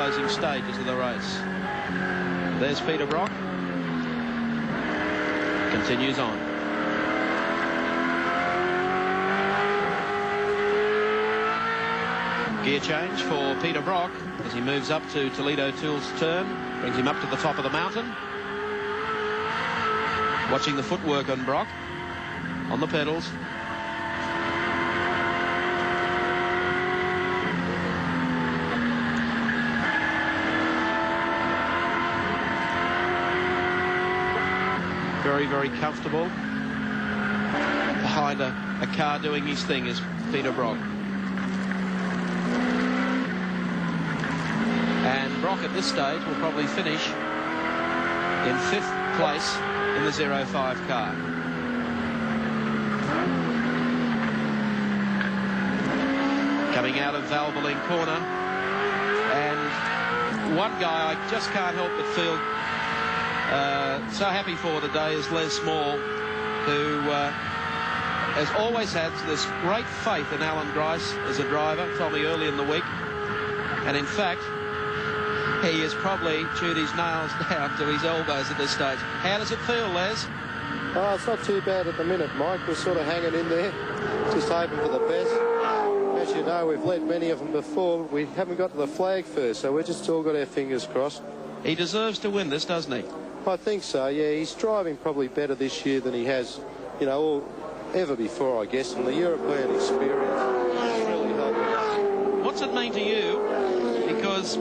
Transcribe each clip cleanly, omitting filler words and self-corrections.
closing stages of the race. There's Peter Brock. Continues on. Gear change for Peter Brock as he moves up to Toledo Tools' turn. Brings him up to the top of the mountain. Watching the footwork on Brock. On the pedals. Very, very comfortable. Behind a car doing his thing is Peter Brock. And Brock at this stage will probably finish in 5th place in the 05 car. Coming out of Valvoline corner. And one guy I just can't help but feel so happy for today is Les Small, who has always had this great faith in Alan Grice as a driver. Told me early in the week. And in fact, he has probably chewed his nails down to his elbows at this stage. How does it feel, Les? Oh, it's not too bad at the minute, Mike. We're sort of hanging in there, just hoping for the best. As you know, we've led many of them before. We haven't got to the flag first, so we're just still got our fingers crossed. He deserves to win this, doesn't he? I think so, yeah. He's driving probably better this year than he has, you know, ever before, I guess. And the European experience has really helped him. What's it mean to you? Because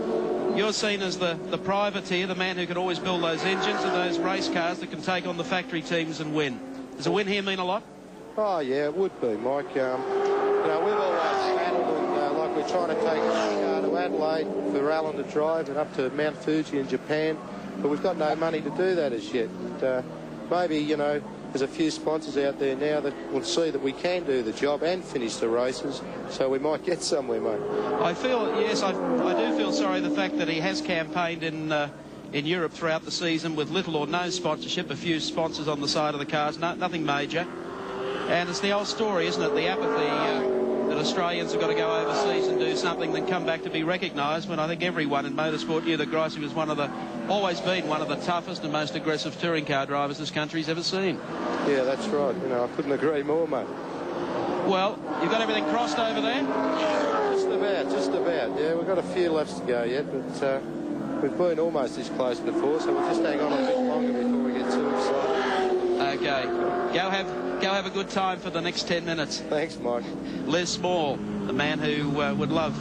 you're seen as the privateer, the man who can always build those engines and those race cars that can take on the factory teams and win. Does a win here mean a lot? Oh, yeah, it would be, Mike. You know, we've always battled and, like, we're trying to take a car to Adelaide for Alan to drive and up to Mount Fuji in Japan. But we've got no money to do that as yet. Maybe, you know, there's a few sponsors out there now that will see that we can do the job and finish the races, so we might get somewhere, mate. I feel, yes, I do feel sorry the fact that he has campaigned in Europe throughout the season with little or no sponsorship, a few sponsors on the side of the cars, nothing major. And it's the old story, isn't it? The apathy that Australians have got to go overseas and do something, then come back to be recognised, when I think everyone in motorsport knew that Grice was always been one of the toughest and most aggressive touring car drivers this country's ever seen. Yeah, that's right. You know, I couldn't agree more, mate. Well, you've got everything crossed over there? Just about. Yeah, we've got a few laps to go yet, but we've been almost this close before, so we'll just hang on a bit longer before we get too excited. Okay. Go have a good time for the next 10 minutes. Thanks, Mike. Les Small, the man who would love